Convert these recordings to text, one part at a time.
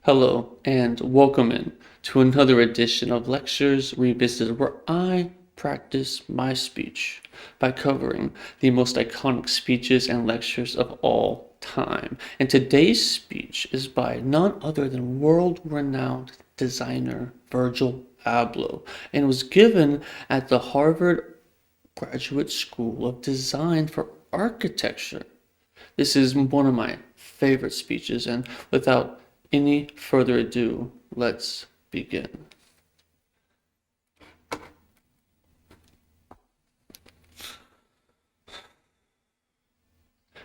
Hello and welcome in to another edition of Lectures Revisited, where I practice my speech by covering the most iconic speeches and lectures of all time. And today's speech is by none other than world-renowned designer Virgil Abloh, and was given at the Harvard Graduate School of Design for Architecture. This is one of my favorite speeches, and without any further ado, let's begin.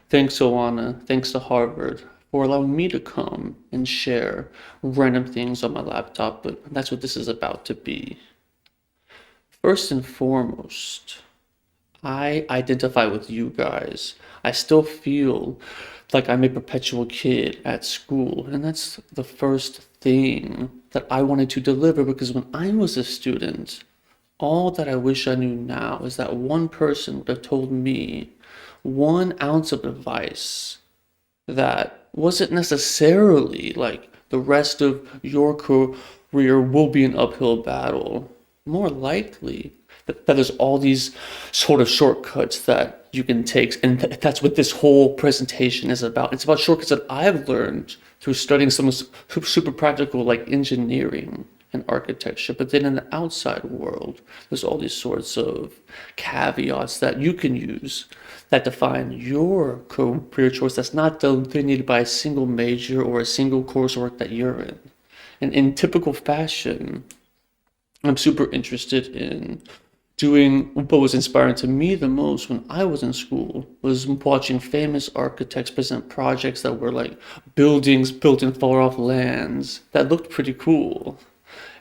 Thanks, Oana. Thanks to Harvard for allowing me to come and share random things on my laptop, but that's what this is about to be. First and foremost, I identify with you guys. I still feel like I'm a perpetual kid at school, and that's the first thing that I wanted to deliver because when I was a student, all that I wish I knew now is that one person would have told me 1 ounce of advice that wasn't necessarily like the rest of your career will be an uphill battle. More likely that there's all these sort of shortcuts that you can take, and that's what this whole presentation is about. It's about shortcuts that I've learned through studying some super practical like engineering and architecture. But then in the outside world, there's all these sorts of caveats that you can use that define your career choice that's not delineated by a single major or a single coursework that you're in. And in typical fashion, I'm super interested in doing what was inspiring to me the most when I was in school was watching famous architects present projects that were like buildings built in far off lands that looked pretty cool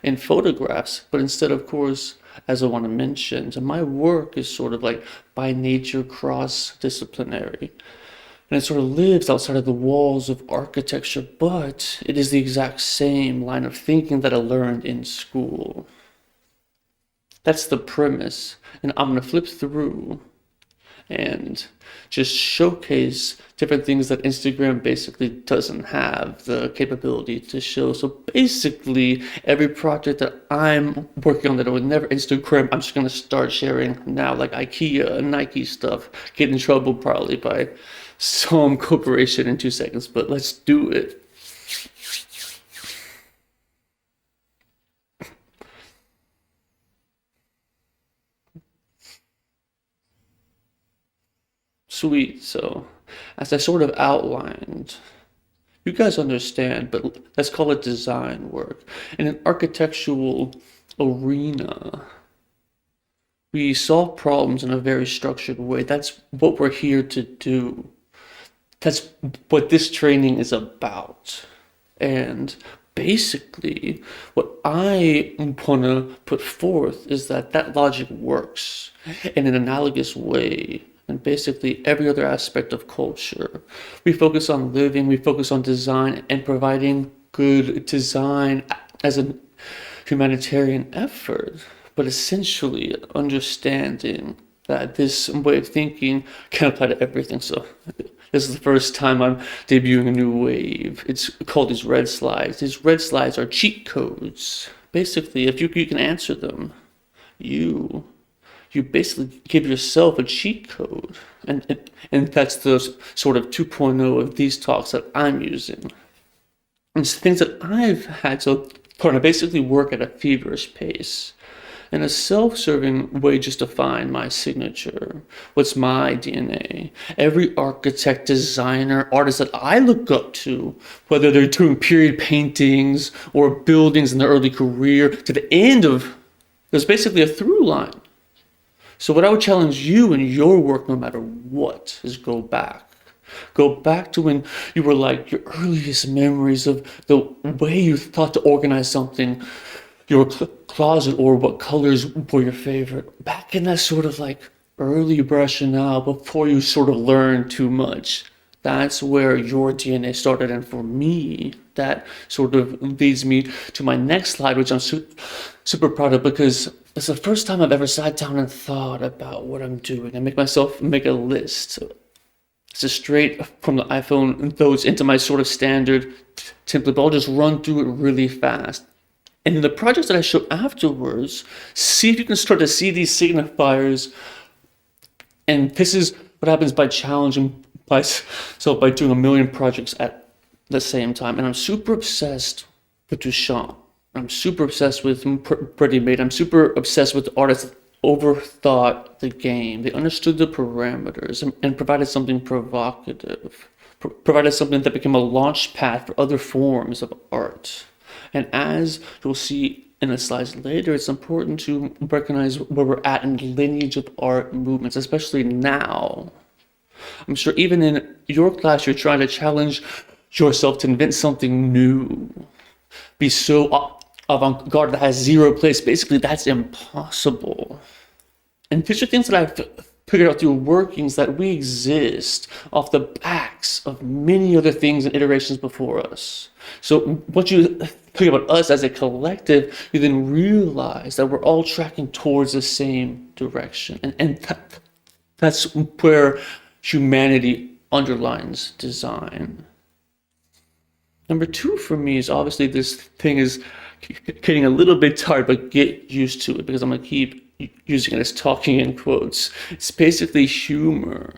in photographs. But instead, of course, as I want to mention, so my work is sort of like by nature cross-disciplinary. And it sort of lives outside of the walls of architecture, but it is the exact same line of thinking that I learned in school. That's the premise, and I'm going to flip through and just showcase different things that Instagram basically doesn't have the capability to show. So basically, every project that I'm working on that I would never Instagram, I'm just going to start sharing now, like Ikea and Nike stuff. Get in trouble probably by some corporation in 2 seconds, but let's do it. Sweet. So, as I sort of outlined, you guys understand, but let's call it design work. In an architectural arena, we solve problems in a very structured way. That's what we're here to do. That's what this training is about. And basically, what I want to put forth is that that logic works in an analogous way and basically every other aspect of culture. We focus on living, we focus on design and providing good design as a humanitarian effort, but essentially understanding that this way of thinking can apply to everything. So this is the first time I'm debuting a new wave. It's called these red slides. These red slides are cheat codes. Basically, if you can answer them, you basically give yourself a cheat code. And that's the sort of 2.0 of these talks that I'm using. And it's things that I've had to learn. I basically work at a feverish pace. In a self-serving way just to find my signature. What's my DNA? Every architect, designer, artist that I look up to, whether they're doing period paintings or buildings in their early career to the end of, there's basically a through line. So what I would challenge you in your work, no matter what, is go back. Go back to when you were like your earliest memories of the way you thought to organize something, your closet, or what colors were your favorite. Back in that sort of like early brushing out before you sort of learned too much. That's where your DNA started. And for me, that sort of leads me to my next slide, which I'm super proud of because it's the first time I've ever sat down and thought about what I'm doing and make myself make a list. This is straight from the iPhone, though it's into my sort of standard template, but I'll just run through it really fast. And in the projects that I show afterwards, see if you can start to see these signifiers. And this is what happens by challenging myself by doing a million projects at the same time. And I'm super obsessed with Duchamp. I'm super obsessed with Pretty Made. I'm super obsessed with artists that overthought the game. They understood the parameters and provided something provocative, provided something that became a launch pad for other forms of art. And as you'll see in the slides later, it's important to recognize where we're at in the lineage of art movements, especially now. I'm sure even in your class, you're trying to challenge yourself to invent something new. Be so avant-garde that has zero place. Basically, that's impossible. And these are things that I've figured out through workings that we exist off the backs of many other things and iterations before us. So once you think about us as a collective, you then realize that we're all tracking towards the same direction. And that's where humanity underlines design. Number two for me is obviously this thing is getting a little bit tired, but get used to it because I'm going to keep using it as talking in quotes. It's basically humor.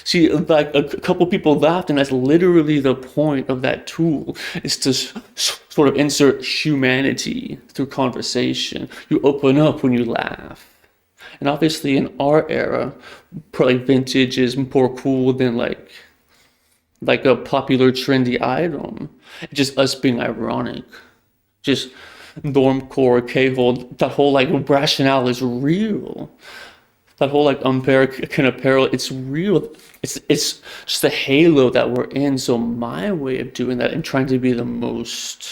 See, like a couple people laughed, and that's literally the point of that tool, is to sort of insert humanity through conversation. You open up when you laugh. And obviously in our era, probably vintage is more cool than like a popular trendy item. It's just us being ironic. Just normcore, K-hole, that whole like rationale is real. That whole like American Apparel, it's real. It's just the halo that we're in. So my way of doing that and trying to be the most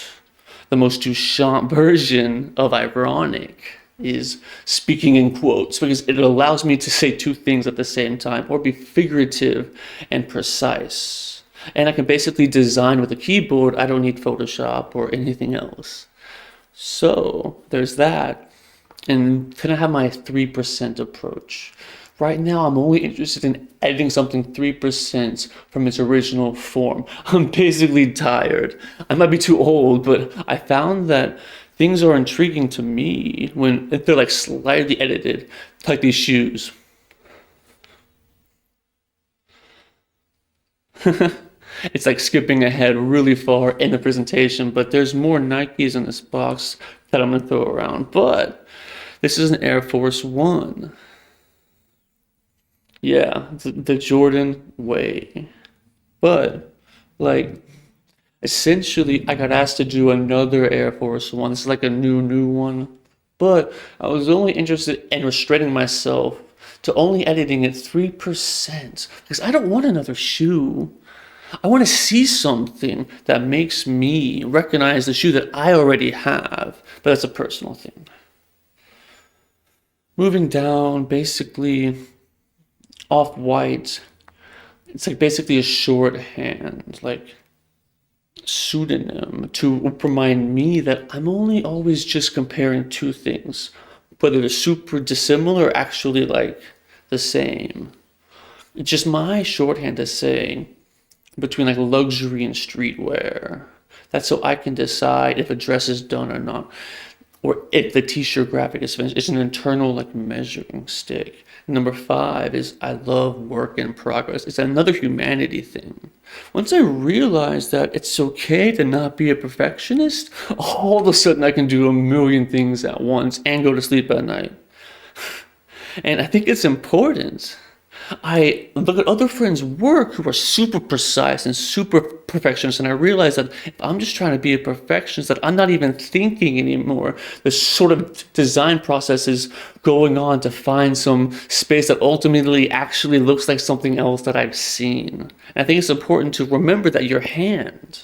Duchamp version of ironic is speaking in quotes, because it allows me to say two things at the same time or be figurative and precise. And I can basically design with a keyboard. I don't need Photoshop or anything else. So there's that. And then I have my 3% approach. Right now, I'm only interested in editing something 3% from its original form. I'm basically tired. I might be too old, but I found that things are intriguing to me when they're like slightly edited, like these shoes. It's like skipping ahead really far in the presentation, but there's more Nikes in this box that I'm gonna throw around. But this is an Air Force One. Yeah, the Jordan way. But like essentially I got asked to do another Air Force One. This is like a new one. But I was only interested in restraining myself to only editing it 3% because I don't want another shoe. I want to see something that makes me recognize the shoe that I already have, but that's a personal thing. Moving down, basically off-white, it's like basically a shorthand, like pseudonym to remind me that I'm only always just comparing two things, whether they're super dissimilar or actually like the same. It's just my shorthand to say between like luxury and streetwear. That's so I can decide if a dress is done or not, or if the t-shirt graphic is finished. It's an internal like measuring stick. Number 5 is I love work in progress. It's another humanity thing. Once I realized that it's okay to not be a perfectionist, all of a sudden I can do a million things at once and go to sleep at night. And I think it's important. I look at other friends' work who are super precise and super perfectionist, and I realize that if I'm just trying to be a perfectionist, that I'm not even thinking anymore. The sort of design process is going on to find some space that ultimately actually looks like something else that I've seen. And I think it's important to remember that your hand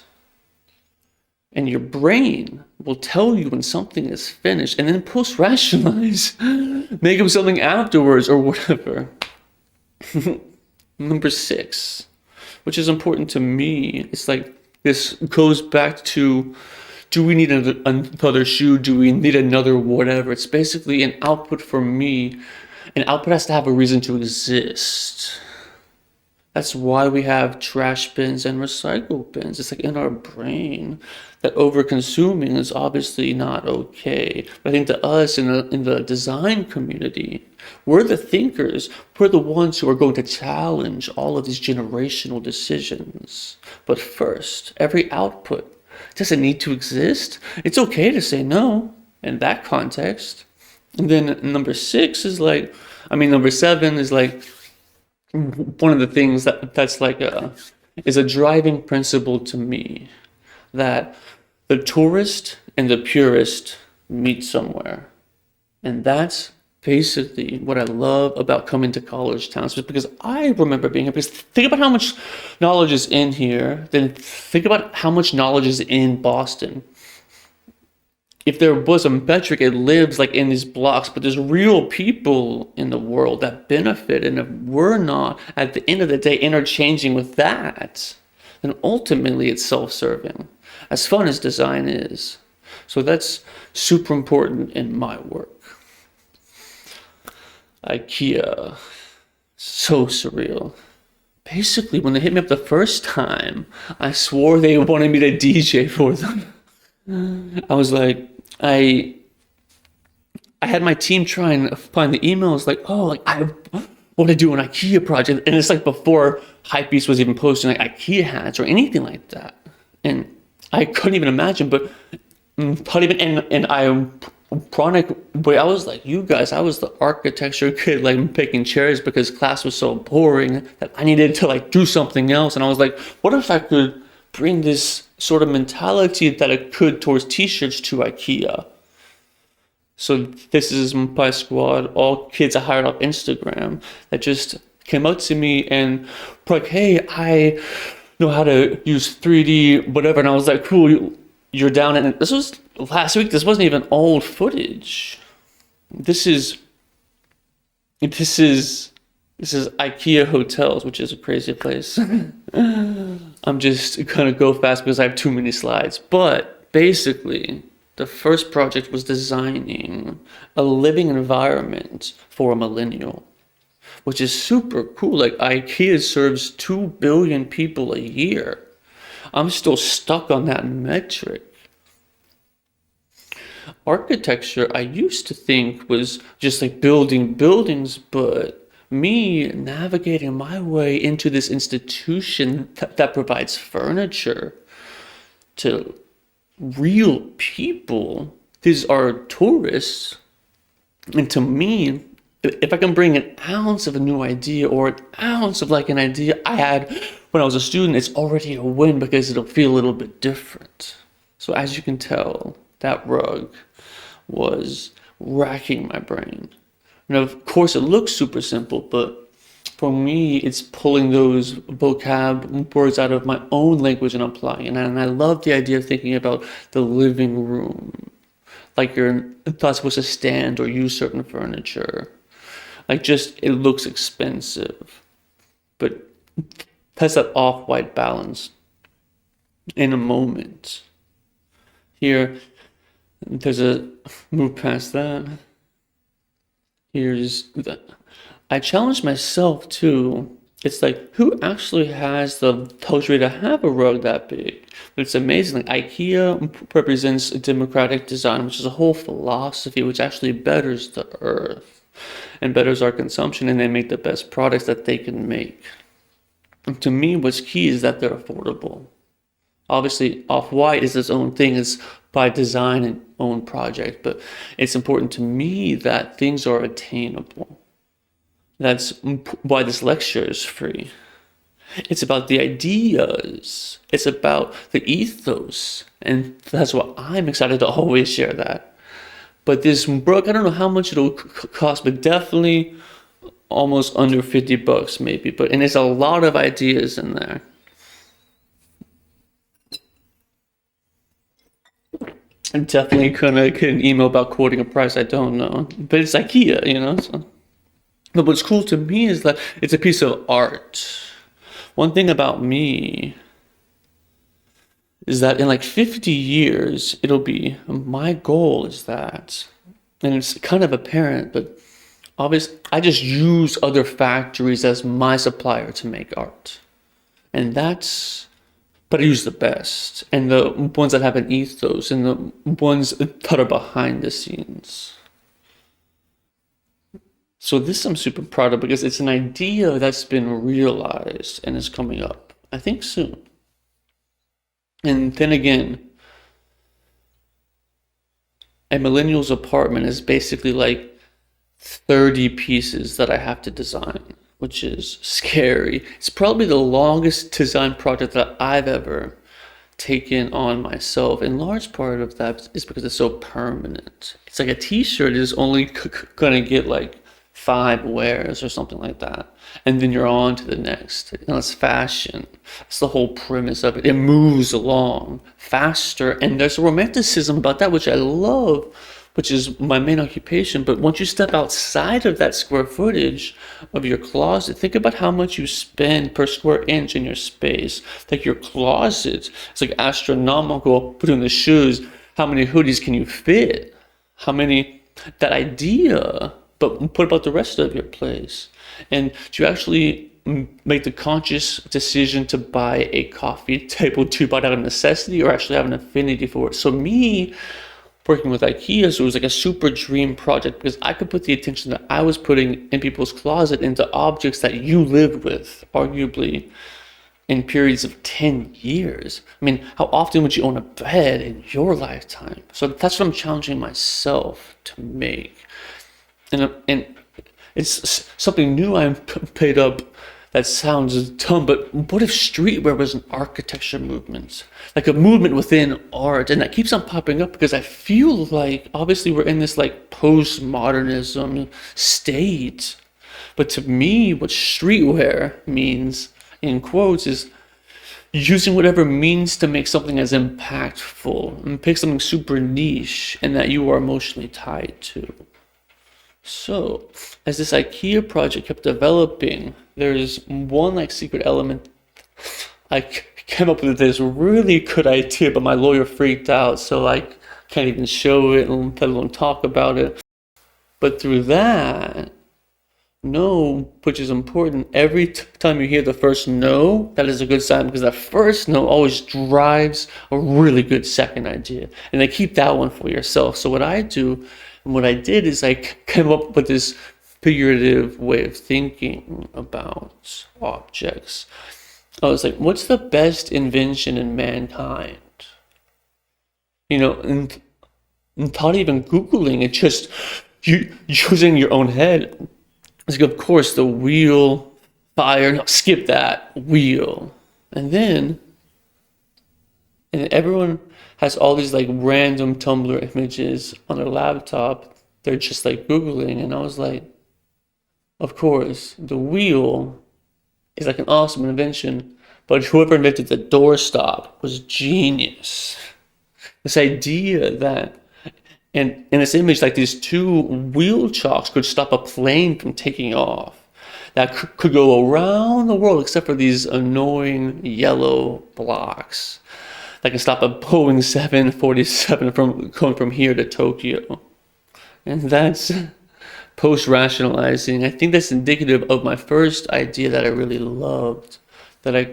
and your brain will tell you when something is finished, and then post-rationalize, make up something afterwards or whatever. Number 6, which is important to me, it's like this goes back to, do we need another shoe? Do we need another whatever? It's basically an output for me. An output has to have a reason to exist. That's why we have trash bins and recycle bins. It's like in our brain that over-consuming is obviously not okay. But I think to us in the design community, we're the thinkers. We're the ones who are going to challenge all of these generational decisions. But first, every output doesn't need to exist. It's okay to say no in that context. And then number seven is like one of the things that's like is a driving principle to me, that the tourist and the purist meet somewhere. And that's basically what I love about coming to college towns, because I remember being here. Because think about how much knowledge is in here, then think about how much knowledge is in Boston. If there was a metric, it lives like in these blocks, but there's real people in the world that benefit. And if we're not, at the end of the day, interchanging with that, then ultimately it's self-serving, as fun as design is. So that's super important in my work. IKEA, so surreal. Basically, when they hit me up the first time, I swore they wanted me to DJ for them. I was like, I had my team try and find the emails like, oh, like I want to do an IKEA project. And it's like before Hypebeast was even posting like IKEA hats or anything like that. And I couldn't even imagine, but ironic way, I was like, you guys, I was the architecture kid, like picking chairs because class was so boring that I needed to like do something else. And I was like, what if I could bring this sort of mentality that I could towards t-shirts to IKEA? So this is my squad, all kids I hired off Instagram that just came up to me and were like, hey, I know how to use 3D, whatever. And I was like, cool, you're down. And this was last week. This wasn't even old footage. This is IKEA hotels, which is a crazy place. I'm just gonna go fast because I have too many slides. But basically, the first project was designing a living environment for a millennial, which is super cool. Like IKEA serves 2 billion people a year. I'm still stuck on that metric. Architecture, I used to think was just like building buildings, but me navigating my way into this institution that provides furniture to real people, these are tourists. And to me, if I can bring an ounce of a new idea or an ounce of like an idea I had when I was a student, it's already a win because it'll feel a little bit different. So as you can tell, that rug was racking my brain. And of course, it looks super simple, but for me, it's pulling those vocab words out of my own language and applying it. And I love the idea of thinking about the living room, like you're not supposed to stand or use certain furniture. Like just, it looks expensive, but that's that off-white balance in a moment. Here, there's a move past that. Here's the, I challenged myself too. It's like, who actually has the luxury to have a rug that big? But it's amazing. Like IKEA represents a democratic design, which is a whole philosophy which actually betters the earth and betters our consumption, and they make the best products that they can make. And to me, what's key is that they're affordable. Obviously, Off-White is its own thing. It's by design and own project, but it's important to me that things are attainable. That's why this lecture is free. It's about the ideas. It's about the ethos. And that's why I'm excited to always share that. But this book, I don't know how much it'll cost, but definitely almost under $50 maybe. And there's a lot of ideas in there. I'm definitely gonna get an email about quoting a price I don't know. But it's IKEA, you know? So. But what's cool to me is that it's a piece of art. One thing about me is that in like 50 years, it'll be, my goal is that, and it's kind of apparent, but obviously, I just use other factories as my supplier to make art. And but I use the best and the ones that have an ethos and the ones that are behind the scenes. So this I'm super proud of because it's an idea that's been realized and is coming up, I think soon. And then again, a millennial's apartment is basically like 30 pieces that I have to design, which is scary. It's probably the longest design project that I've ever taken on myself. And large part of that is because it's so permanent. It's like a t-shirt is only gonna get like 5 wears or something like that. And then you're on to the next. It's fashion. It's the whole premise of it. It moves along faster. And there's a romanticism about that, which I love, which is my main occupation. But once you step outside of that square footage of your closet, think about how much you spend per square inch in your space. Like your closet, it's like astronomical. Put in the shoes, how many hoodies can you fit? How many, that idea, but what about the rest of your place? And do you actually make the conscious decision to buy a coffee table to buy out of necessity or actually have an affinity for it? So me, working with IKEA, so it was like a super dream project because I could put the attention that I was putting in people's closet into objects that you lived with, arguably, in periods of 10 years. I mean, how often would you own a bed in your lifetime? So that's what I'm challenging myself to make. And it's something new I paid up that sounds dumb, but what if streetwear was an architecture movement? Like a movement within art, and that keeps on popping up because I feel like obviously we're in this like postmodernism state. But to me, what streetwear means, in quotes, is using whatever means to make something as impactful and pick something super niche and that you are emotionally tied to. So, as this IKEA project kept developing, there's one like secret element. I came up with this really good idea, but my lawyer freaked out, so I can't even show it and let alone talk about it. But through that, no, which is important, every time you hear the first no, that is a good sign because that first no always drives a really good second idea. And then keep that one for yourself. So what I do, and what I did is I came up with this figurative way of thinking about objects. I was like, what's the best invention in mankind? And not even Googling it, just using your own head. It's like, of course, the wheel, fire, no, skip that, wheel. And everyone has all these like random Tumblr images on their laptop. They're just like Googling. And I was like, of course, the wheel is like an awesome invention, but whoever invented the doorstop was genius. This idea that, and in this image, like these 2 wheel chocks could stop a plane from taking off. That could go around the world except for these annoying yellow blocks that can stop a Boeing 747 from going from here to Tokyo. And that's post-rationalizing. I think that's indicative of my first idea that I really loved, that I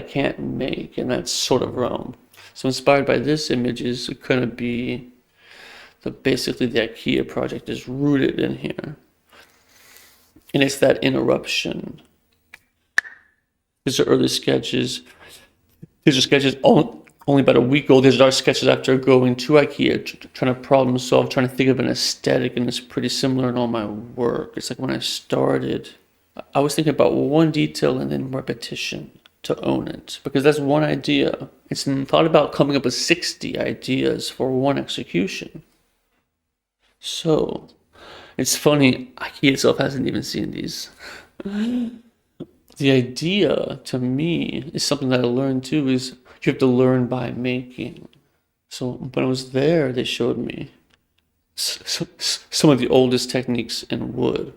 can't make in that sort of realm. So inspired by this image is gonna be basically the IKEA project is rooted in here. And it's that interruption. These are early sketches. These are sketches only about a week old. These are our sketches after going to IKEA, trying to problem solve, trying to think of an aesthetic, and it's pretty similar in all my work. It's like when I started, I was thinking about one detail and then repetition to own it, because that's one idea. It's thought about coming up with 60 ideas for one execution. So, it's funny, IKEA itself hasn't even seen these. The idea, to me, is something that I learned too, is you have to learn by making. So when I was there, they showed me some of the oldest techniques in wood.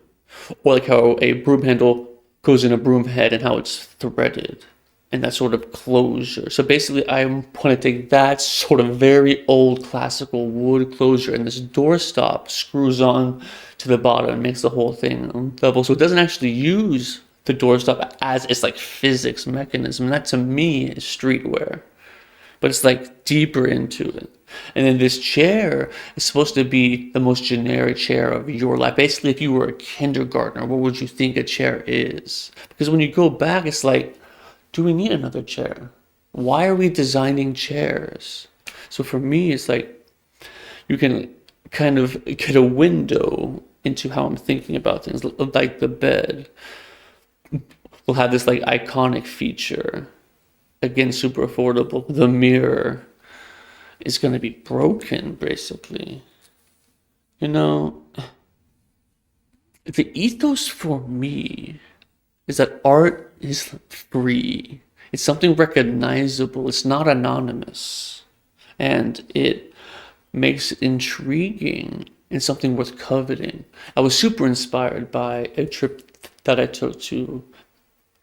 Or like how a broom handle goes in a broom head and how it's threaded. and that sort of closure. So basically, I want to take that sort of very old classical wood closure, and this doorstop screws on to the bottom and makes the whole thing level. So it doesn't actually use the doorstop as its like physics mechanism. That to me is streetwear, but it's like deeper into it. And then this chair is supposed to be the most generic chair of your life. Basically, if you were a kindergartner, what would you think a chair is? Because when you go back, it's like, do we need another chair? Why are we designing chairs? So for me, it's like you can kind of get a window into how I'm thinking about things. Like the bed will have this like iconic feature. Again, super affordable. The mirror is going to be broken, basically. You know, the ethos for me is that art is free. It's something recognizable. It's not anonymous. And it makes it intriguing and something worth coveting. I was super inspired by a trip that I took to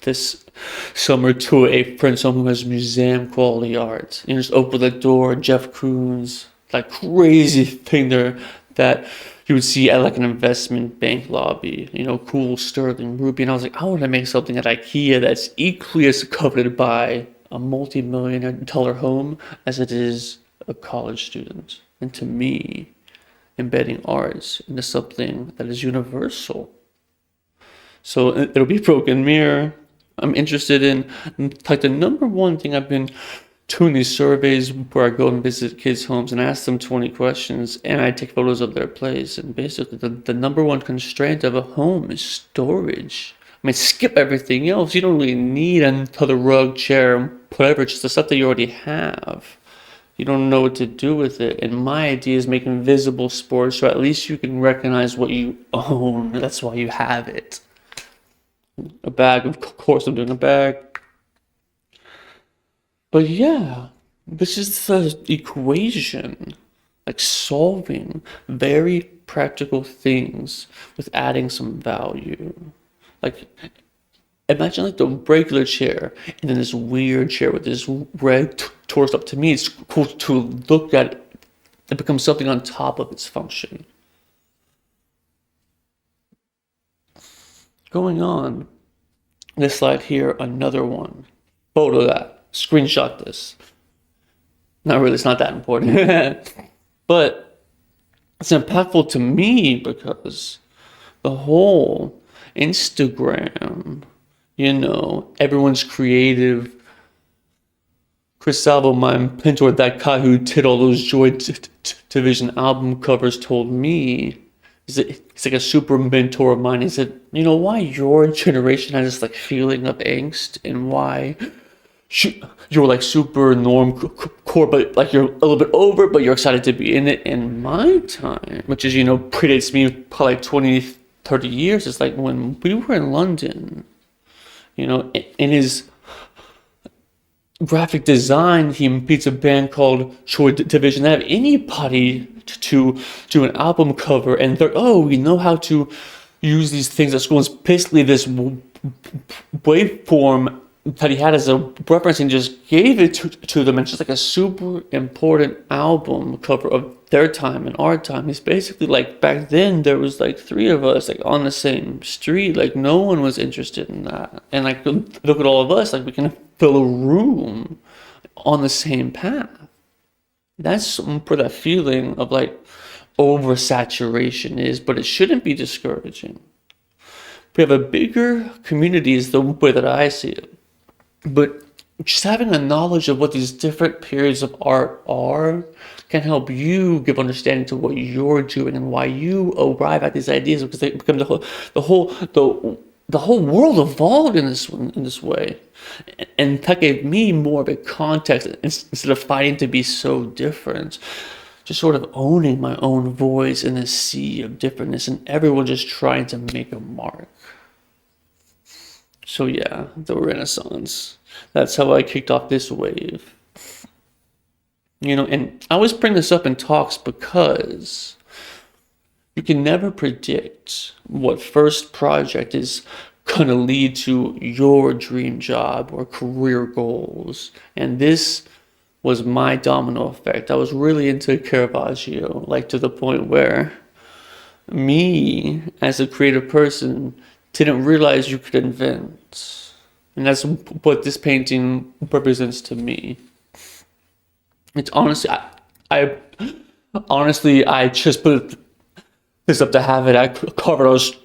this summer to a friend's home who has museum quality art. You just open the door, Jeff Koons, like crazy thing there that you would see at like an investment bank lobby, cool sterling ruby. And I was like, I want to make something at IKEA that's equally as coveted by a multi-million dollar home as it is a college student. And to me, embedding arts into something that is universal. So it'll be broken mirror. I'm interested in, like, the number one thing I've been doing these surveys where I go and visit kids' homes and ask them 20 questions and I take photos of their place. And basically, the number one constraint of a home is storage. I mean, skip everything else. You don't really need another rug, chair, whatever, just the stuff that you already have. You don't know what to do with it. And my idea is making visible sports so at least you can recognize what you own. That's why you have it. A bag, of course I'm doing a bag. But yeah, this is the equation, like solving very practical things with adding some value. Like, imagine like the regular chair and then this weird chair with this red torso. Up to me, it's cool to look at it and become something on top of its function. Going on, this slide here, another one. Photo that, screenshot this. Not really, it's not that important. But it's impactful to me because the whole Instagram, everyone's creative. Chris Salvo, my mentor, that guy who did all those Joy Division album covers, told me, he's like a super mentor of mine. He said, why your generation has this like feeling of angst and why you're like super norm core, but like you're a little bit over, but you're excited to be in it. In my time, which is, predates me probably like 20, 30 years, it's like when we were in London, in his graphic design, he beats a band called Joy Division. They have anybody to do an album cover, and they're, we know how to use these things at school. It's basically this waveform that he had as a reference and just gave it to them. And just like a super important album cover of their time and our time. It's basically like back then there was like three of us like on the same street. Like no one was interested in that. And like look at all of us, like we can fill a room on the same path. That's where that feeling of like oversaturation is, but it shouldn't be discouraging. We have a bigger community is the way that I see it. But just having a knowledge of what these different periods of art are can help you give understanding to what you're doing and why you arrive at these ideas, because they become the whole world evolved in this way. And that gave me more of a context instead of fighting to be so different. Just sort of owning my own voice in this sea of differentness and everyone just trying to make a mark. So yeah, the Renaissance. That's how I kicked off this wave. And I always bring this up in talks because you can never predict what first project is going to lead to your dream job or career goals. And this was my domino effect. I was really into Caravaggio, like to the point where me, as a creative person, didn't realize you could invent. And that's what this painting represents to me. It's honestly, I honestly, I just put this up to have it at Harvard. I was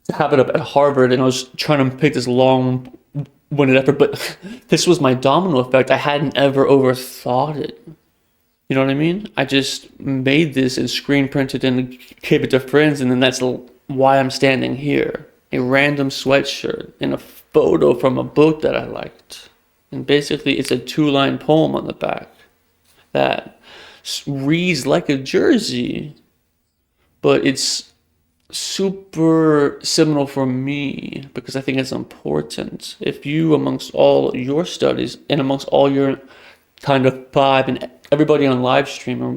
to have it up at Harvard, and I was trying to pick this long-winded effort, but this was my domino effect. I hadn't ever overthought it. You know what I mean? I just made this and screen printed and gave it to friends, and then that's why I'm standing here. A random sweatshirt and a photo from a book that I liked. And basically, it's a 2-line poem on the back that reads like a jersey, but it's super seminal for me because I think it's important. If you, amongst all your studies and amongst all your kind of vibe and everybody on live stream or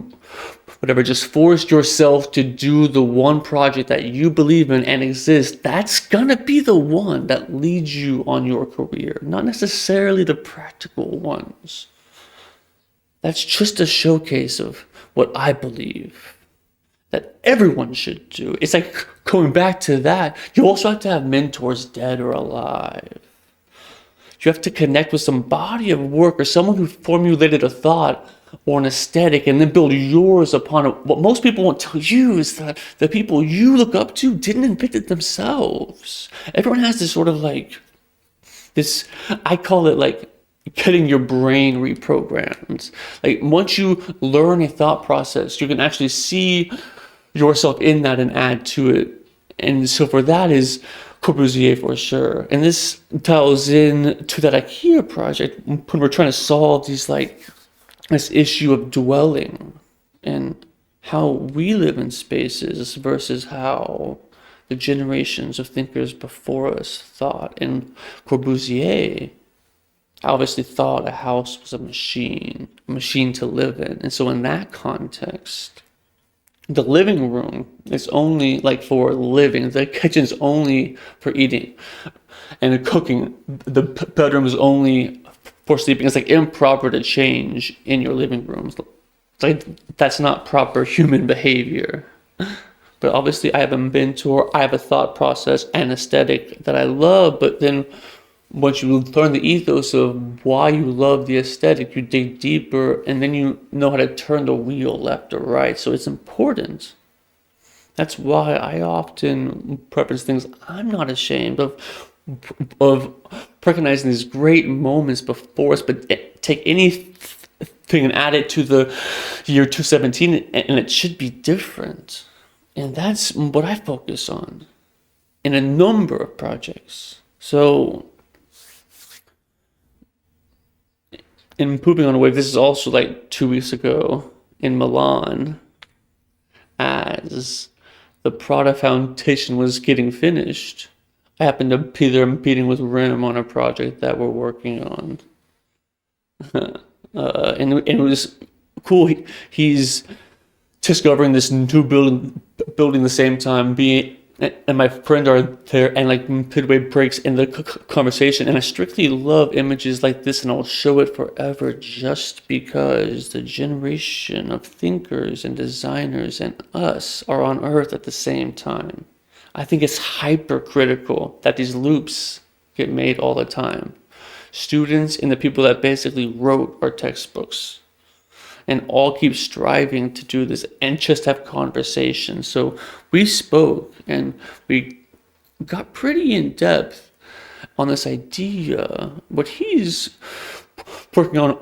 whatever, just forced yourself to do the one project that you believe in and exist, that's gonna be the one that leads you on your career, not necessarily the practical ones. That's just a showcase of what I believe that everyone should do. It's like going back to that. You also have to have mentors, dead or alive. You have to connect with some body of work or someone who formulated a thought or an aesthetic and then build yours upon it. What most people won't tell you is that the people you look up to didn't invent it themselves. Everyone has this sort of like, this, I call it like getting your brain reprogrammed. Like once you learn a thought process, you can actually see yourself in that and add to it. And so for that is Corbusier for sure. And this ties in to that IKEA project when we're trying to solve these like this issue of dwelling and how we live in spaces versus how the generations of thinkers before us thought. And Corbusier obviously thought a house was a machine to live in. And so in that context, the living room is only like for living. The kitchen's only for eating and cooking. The bedroom is only for sleeping. It's like improper to change in your living room. It's like that's not proper human behavior. But obviously I have a mentor, I have a thought process and aesthetic that I love, but then once you learn the ethos of why you love the aesthetic, you dig deeper and then you know how to turn the wheel left or right. So it's important. That's why I often preference things. I'm not ashamed of recognizing these great moments before us, but take anything and add it to the year 2017 and it should be different. And that's what I focus on in a number of projects. So in Pooping on a Wave, this is also like 2 weeks ago in Milan, as the Prada Foundation was getting finished. I happened to be there meeting with Rim on a project that we're working on. And it was cool. He's discovering this new building the same time, and my friend are there, and like midway breaks in the conversation, and I strictly love images like this, and I'll show it forever just because the generation of thinkers and designers and us are on Earth at the same time. I think it's hypercritical that these loops get made all the time. Students and the people that basically wrote our textbooks and all keep striving to do this and just have conversations. So we spoke and we got pretty in depth on this idea, what he's working on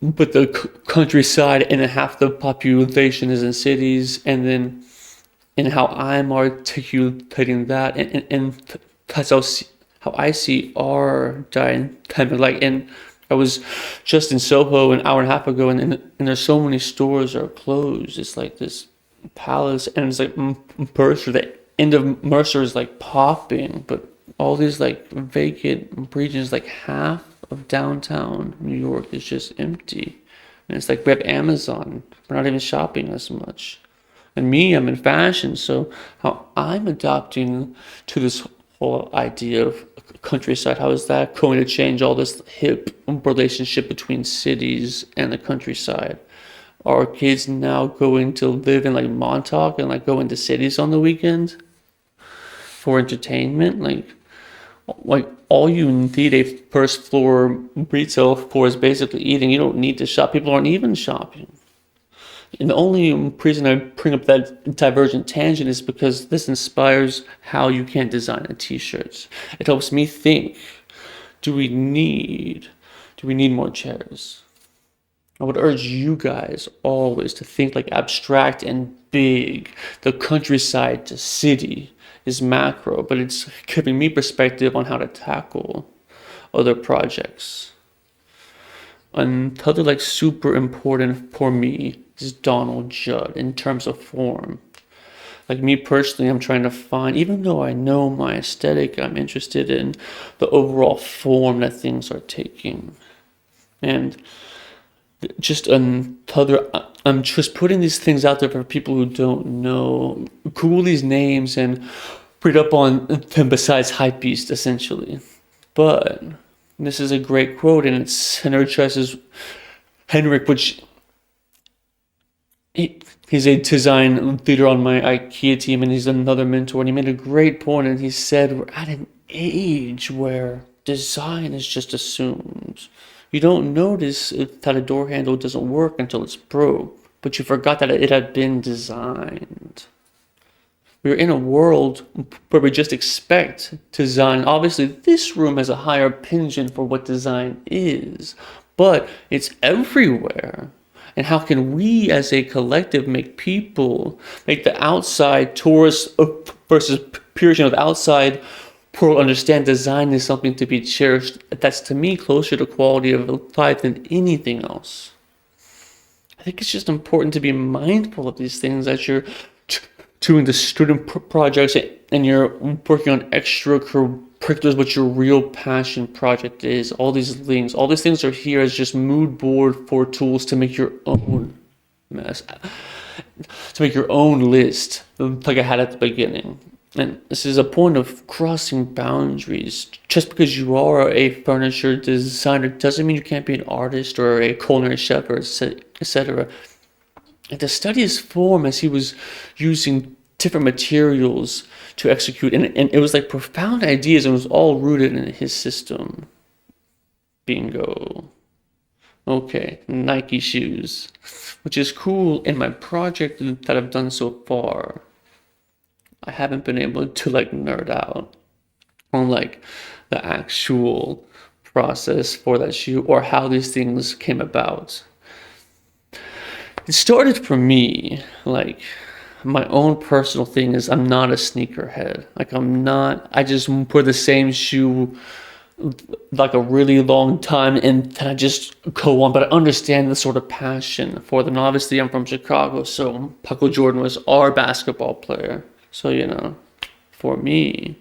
with the countryside and half the population is in cities, and then and how I'm articulating that and that's how I see our dynamic. Like, and I was just in Soho an hour and a half ago, and there's so many stores are closed. It's like this palace, and it's like Mercer. The end of Mercer is like popping, but all these like vacant regions, like half of downtown New York is just empty. And it's like we have Amazon. We're not even shopping as much. And me, I'm in fashion, so how I'm adapting to this whole idea of countryside. How is that going to change all this hip relationship between cities and the countryside? Are kids now going to live in like Montauk and like go into cities on the weekend for entertainment? Like all you need a first floor retail for is basically eating. You don't need to shop. People aren't even shopping. And the only reason I bring up that divergent tangent is because this inspires how you can design a t-shirt. It helps me think, do we need more chairs? I would urge you guys always to think like abstract and big. The countryside to city is macro, but it's giving me perspective on how to tackle other projects. Another like super important for me is Donald Judd in terms of form. Like me personally, I'm trying to find, even though I know my aesthetic, I'm interested in the overall form that things are taking. And just another, I'm just putting these things out there for people who don't know. Google these names and read up on them besides Hypebeast, essentially. But this is a great quote, and it's Henrik Tress's Henrik, which he's a design leader on my IKEA team, and he's another mentor. And he made a great point, and he said we're at an age where design is just assumed. You don't notice that a door handle doesn't work until it's broke, but you forgot that it had been designed. We're in a world where we just expect design. Obviously, this room has a higher opinion for what design is, but it's everywhere. And how can we as a collective make the outside tourists versus Puritan of the outside world understand design is something to be cherished? That's to me closer to quality of life than anything else. I think it's just important to be mindful of these things as you're doing the student projects and you're working on extracurriculars, what your real passion project is. All these things are here as just mood board for tools to make your own mess, to make your own list, like I had at the beginning. And this is a point of crossing boundaries. Just because you are a furniture designer doesn't mean you can't be an artist or a culinary chef or etc. And to study his form as he was using different materials to execute, and it was like profound ideas, and it was all rooted in his system. Bingo. Okay, Nike shoes, which is cool in my project that I've done so far. I haven't been able to like nerd out on like the actual process for that shoe or how these things came about. It started for me, like my own personal thing is I'm not a sneakerhead. I just wear the same shoe like a really long time and then I just go on, but I understand the sort of passion for them. And obviously I'm from Chicago, so Michael Jordan was our basketball player. So, for me,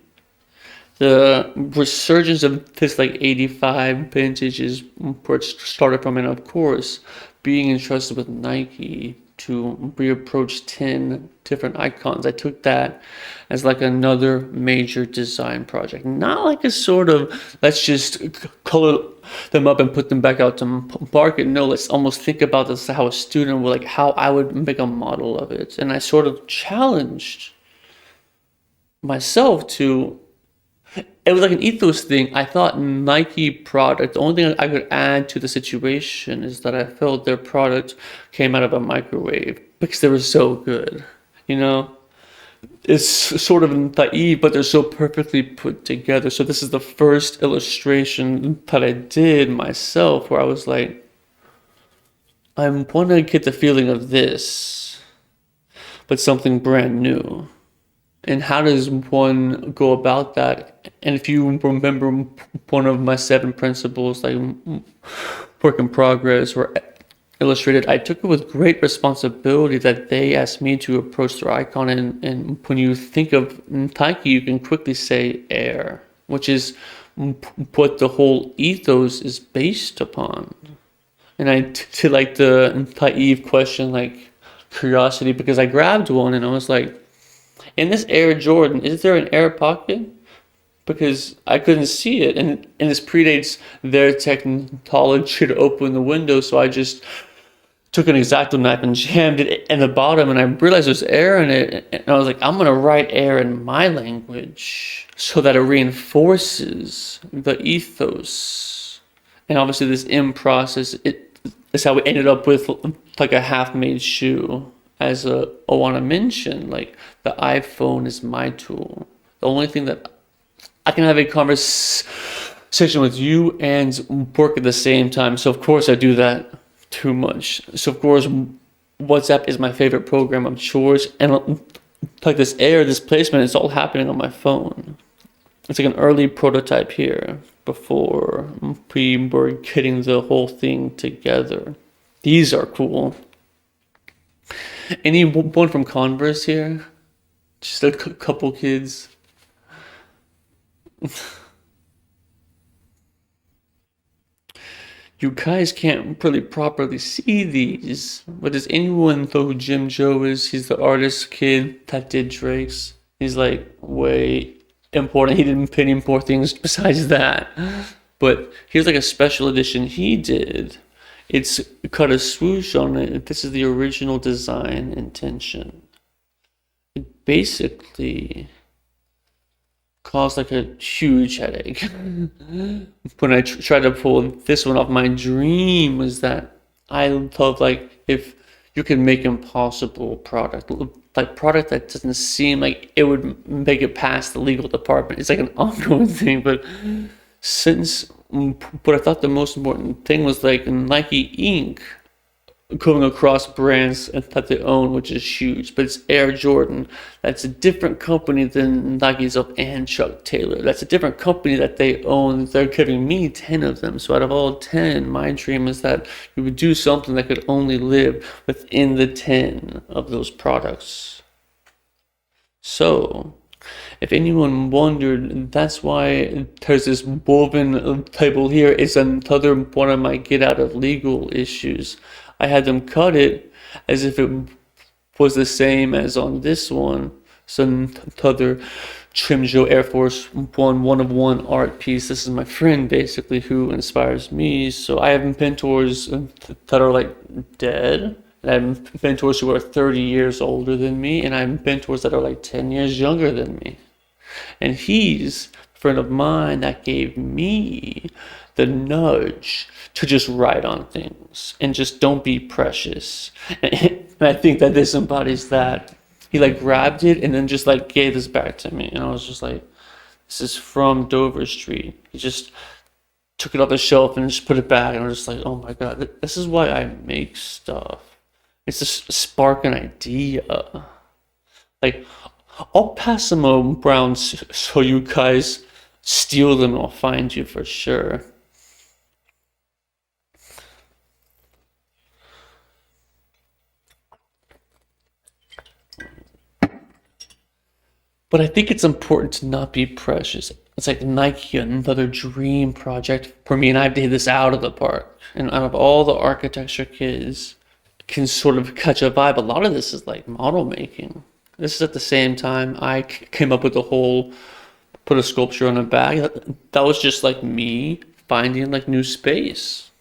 the resurgence of this like 85 vintage is where it started from, and of course, being entrusted with Nike to reapproach 10 different icons. I took that as like another major design project. Not like a sort of, let's just color them up and put them back out to market. No, let's almost think about this how a student would, like how I would make a model of it. And I sort of challenged myself to, it was like an ethos thing. I thought Nike product, the only thing I could add to the situation is that I felt their product came out of a microwave because they were so good. It's sort of naive, but they're so perfectly put together. So this is the first illustration that I did myself where I was like, I want to get the feeling of this, but something brand new. And how does one go about that? And if you remember one of my 7 principles, like work in progress or illustrated, I took it with great responsibility that they asked me to approach their icon. And when you think of Nike, you can quickly say air, which is what the whole ethos is based upon. And I did like the naive question, like curiosity, because I grabbed one and I was like, in this Air Jordan, is there an air pocket? because I couldn't see it, and this predates their technology to open the window, so I just took an X-Acto knife and jammed it in the bottom, and I realized there's air in it, and I was like, I'm gonna write air in my language so that it reinforces the ethos. And obviously this in process, it is how we ended up with like a half-made shoe. As I want to mention, like the iPhone is my tool. The only thing that I can have a conversation with you and work at the same time. So of course I do that too much. So of course WhatsApp is my favorite program of choice, and like this air, this placement, it's all happening on my phone. It's like an early prototype here before we were getting the whole thing together. These are cool. Anyone from Converse here? Just a couple kids. You guys can't really properly see these, but does anyone know who Jim Joe is? He's the artist kid that did Drake's. He's like way important. He didn't put any more things besides that. But here's like a special edition he did. It's got a swoosh on it. This is the original design intention. It basically caused like a huge headache. When I tried to pull this one off, my dream was that I love like if you can make impossible product, like product that doesn't seem like it would make it past the legal department. It's like an ongoing thing, but I thought the most important thing was like Nike Inc. going across brands that they own, which is huge. But it's Air Jordan. That's a different company than Nike's of and Chuck Taylor. That's a different company that they own. They're giving me 10 of them. So out of all 10, my dream is that we would do something that could only live within the 10 of those products. So if anyone wondered, that's why there's this woven table here. It's another one of my get out of legal issues. I had them cut it as if it was the same as on this one. Some other Trim Joe Air Force one of one art piece. This is my friend basically who inspires me. So I have mentors that are like dead. And I have mentors who are 30 years older than me, and I have mentors that are like 10 years younger than me. And he's a friend of mine that gave me the nudge to just write on things and just don't be precious. And I think that this embodies that. He like grabbed it and then just like gave this back to me. And I was just like, this is from Dover Street. He just took it off the shelf and just put it back. And I was just like, oh my God, this is why I make stuff. It's just spark an idea. Like, I'll pass them around so you guys steal them and I'll find you for sure. But I think it's important to not be precious. It's like Nike, another dream project for me, and I did this out of the park. And out of all the architecture kids can sort of catch a vibe, a lot of this is like model making. This is at the same time I came up with the whole put a sculpture on a bag. That was just like me finding like new space.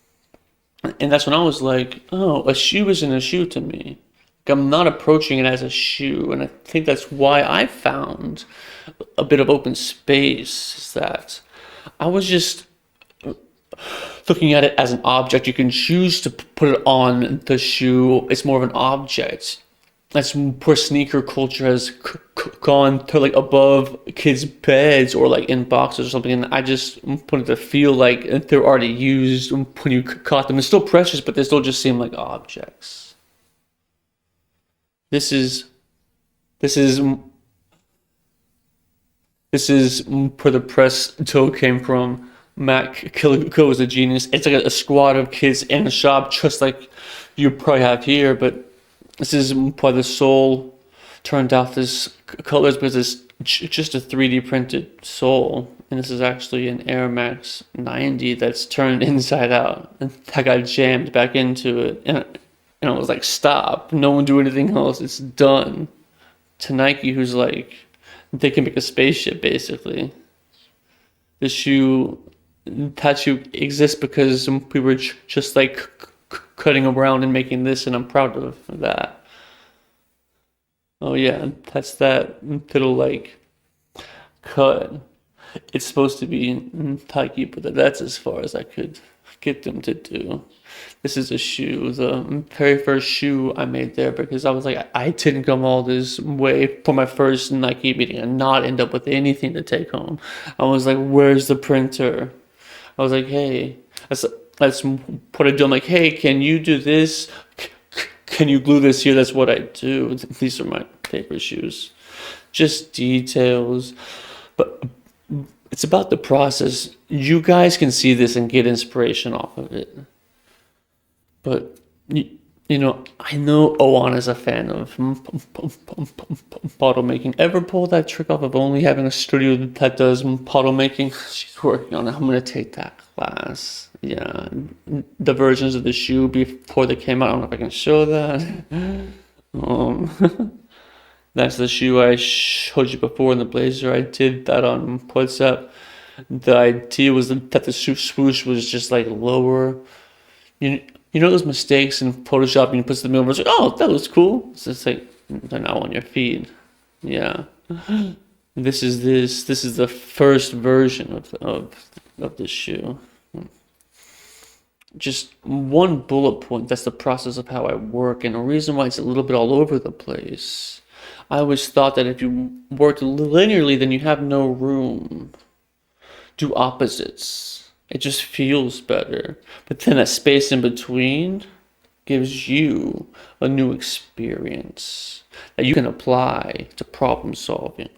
And that's when I was like, oh, a shoe isn't a shoe to me. Like, I'm not approaching it as a shoe. And I think that's why I found a bit of open space, is that I was just looking at it as an object. You can choose to put it on the shoe. It's more of an object. That's where sneaker culture has gone to like above kids' beds or like in boxes or something. And I just wanted to feel like they're already used when you caught them. It's still precious, but they still just seem like objects. This is this is this is where the press toe came from. Matt Killico is a genius. It's like a squad of kids in a shop, just like you probably have here, but this is why the sole turned out this colors, because it's just a 3D printed sole. And this is actually an Air Max 90 that's turned inside out. And I got jammed back into it. And I was like, stop. No one do anything else. It's done. To Nike, who's like, they can make a spaceship, basically. The shoe tattoo exists because we were just like cutting around and making this, and I'm proud of that. Oh yeah, that's that little like cut. It's supposed to be taiki, but that's as far as I could get them to do. This is a shoe, the very first shoe I made there, because I was like, I didn't come all this way for my first Nike meeting and not end up with anything to take home. I was like, where's the printer? I was like, hey, that's what I do. I'm like, hey, can you do this? Can you glue this here? That's what I do. These are my favorite shoes. Just details. But it's about the process. You guys can see this and get inspiration off of it. But I know Owen is a fan of bottle making. Ever pull that trick off of only having a studio that does bottle making? She's working on it. I'm gonna take that class. Yeah, the versions of the shoe before they came out. I don't know if I can show that. That's the shoe I showed you before in the blazer. I did that on WhatsApp. The idea was that the swoosh was just like lower. You know those mistakes in Photoshop and you put the middle and it's like, oh, that looks cool. So it's like they're now on your feed. Yeah. This is the first version of this shoe. Just one bullet point, that's the process of how I work, and the reason why it's a little bit all over the place. I always thought that if you work linearly, then you have no room. Do opposites. It just feels better. But then that space in between gives you a new experience that you can apply to problem solving.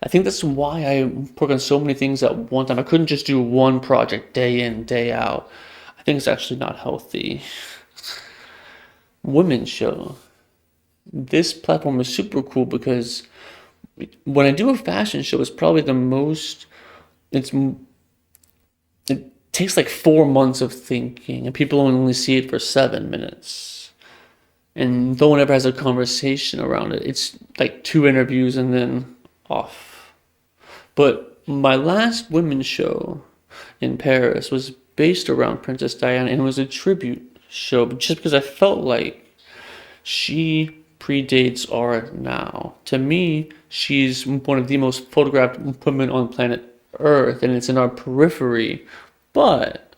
I think that's why I work on so many things at one time. I couldn't just do one project day in, day out. I think it's actually not healthy. Women's show. This platform is super cool because when I do a fashion show, it's probably the most, it takes like 4 months of thinking and people only see it for 7 minutes. And no one ever has a conversation around it. It's like 2 interviews and then off. But my last women's show in Paris was based around Princess Diana, and it was a tribute show, but just because I felt like she predates art now. To me, she's one of the most photographed women on planet Earth, and it's in our periphery, but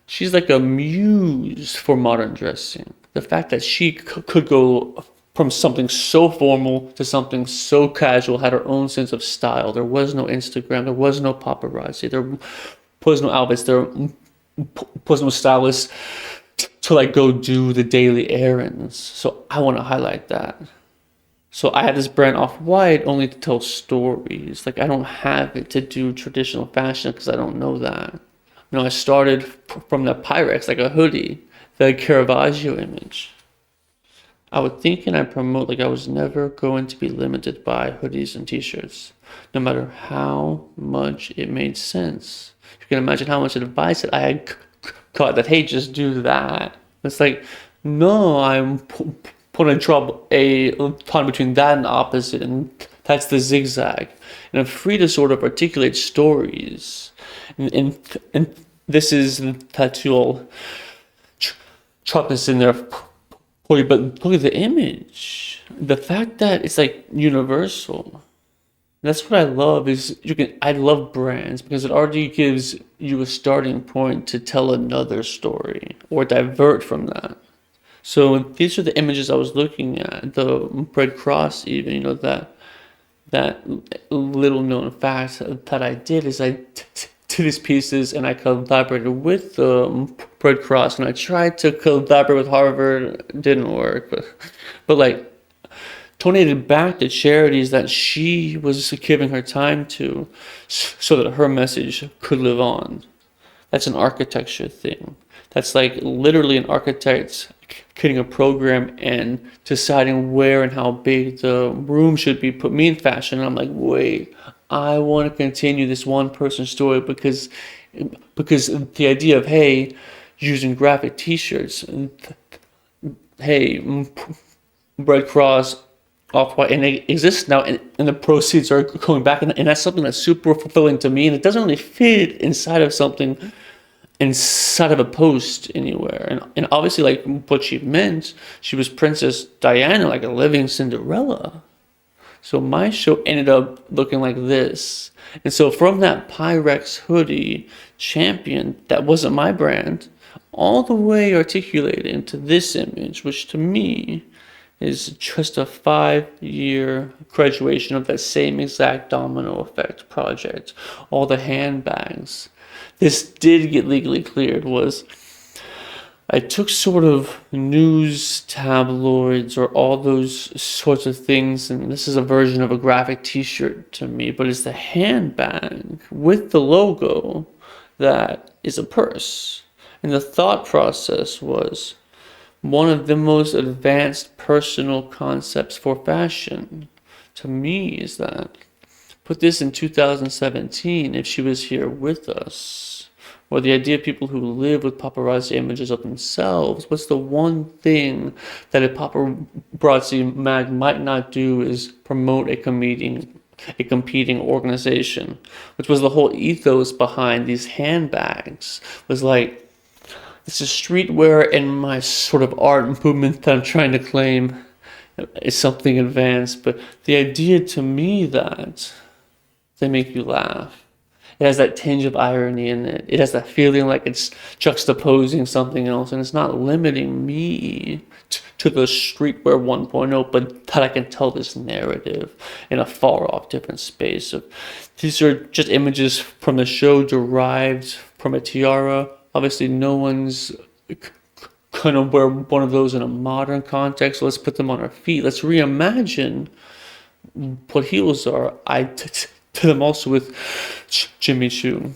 she's like a muse for modern dressing. The fact that she could go from something so formal to something so casual, had her own sense of style. There was no Instagram, there was no paparazzi, there was no outfits, there was no stylist to like go do the daily errands. So I want to highlight that. So I had this brand Off-White only to tell stories. Like I don't have it to do traditional fashion because I don't know that. I started from the Pyrex, like a hoodie, the Caravaggio image. I would think and I promote like I was never going to be limited by hoodies and t-shirts, no matter how much it made sense. You can imagine how much advice that I had got that, hey, just do that. It's like, no, I'm putting a line between that and opposite, and that's the zigzag. And I'm free to sort of articulate stories. And this is the tattoo. I'll chop this in there for you, but look at the image. The fact that it's like universal. That's what I love is I love brands because it already gives you a starting point to tell another story or divert from that. So these are the images I was looking at, the Red Cross even, that little known fact that I did is I did these pieces and I collaborated with the Red Cross, and I tried to collaborate with Harvard, it didn't work, but like donated back to charities that she was giving her time to so that her message could live on. That's an architecture thing. That's like literally an architect creating a program and deciding where and how big the room should be. Put me in fashion, and I'm like, wait, I want to continue this one person story because the idea of, hey, using graphic t-shirts, hey, Red Cross, off-white, and it exists now, and the proceeds are going back, and that's something that's super fulfilling to me, and it doesn't really fit inside of something, inside of a post anywhere. And obviously, like, what she meant, she was Princess Diana, like a living Cinderella. So my show ended up looking like this. And so from that Pyrex hoodie champion, that wasn't my brand, all the way articulated into this image, which to me is just a 5-year graduation of that same exact domino effect project. All the handbags. This did get legally cleared. Was I took sort of news tabloids or all those sorts of things, and this is a version of a graphic t-shirt to me, but it's the handbag with the logo that is a purse. And the thought process was one of the most advanced personal concepts for fashion to me is that put this in 2017 if she was here with us. Or the idea of people who live with paparazzi images of themselves, what's the one thing that a paparazzi mag might not do is promote a competing organization, which was the whole ethos behind these handbags. Was like, this is streetwear, and my sort of art movement that I'm trying to claim is something advanced, but the idea to me that they make you laugh. It has that tinge of irony in it. It has that feeling like it's juxtaposing something else, and it's not limiting me to the streetwear 1.0, but that I can tell this narrative in a far off different space. So these are just images from the show derived from a tiara. Obviously, no one's gonna wear one of those in a modern context. So let's put them on our feet. Let's reimagine what heels are. I did them also with Jimmy Choo.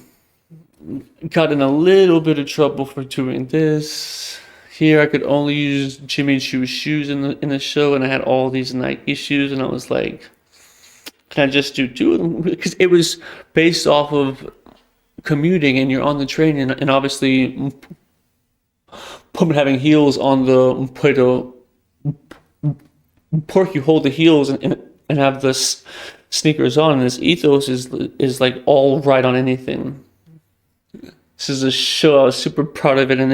Got in a little bit of trouble for doing this. Here I could only use Jimmy Choo shoes in the show, and I had all these Nike shoes, and I was like, can I just do two of them? Because it was based off of commuting, and you're on the train, and obviously having heels on the Play-Doh pork, you hold the heels and have this sneakers on, and this ethos is like all right on anything. This is a show I was super proud of it, and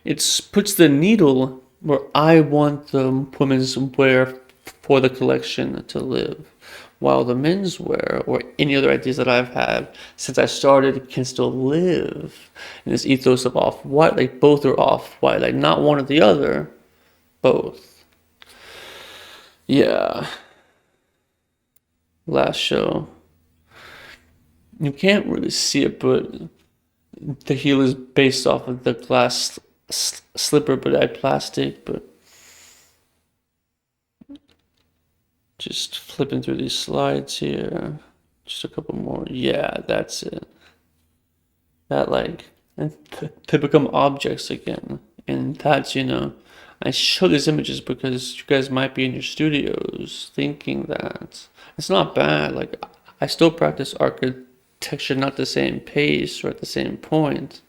it puts the needle where I want the women's wear for the collection to live, while the men's wear or any other ideas that I've had since I started can still live in this ethos of off-white. Like both are off-white, like not one or the other, both. Yeah. Last show. You can't really see it, but the heel is based off of the glass slipper, but I plastic. But just flipping through these slides here. Just a couple more. Yeah, that's it. That like, and to become objects again. And that's, I show these images because you guys might be in your studios thinking that it's not bad. Like, I still practice architecture, not the same pace or at the same point,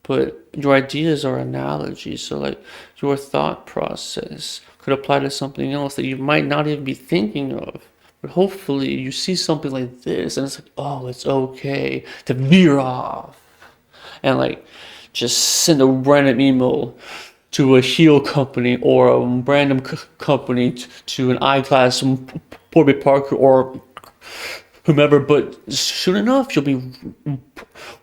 but your ideas are analogies. So like your thought process could apply to something else that you might not even be thinking of. But hopefully you see something like this and it's like, oh, it's okay to veer off and like just send a random email to a heel company or a random company to an I-class Warby Parker or whomever, but soon enough you'll be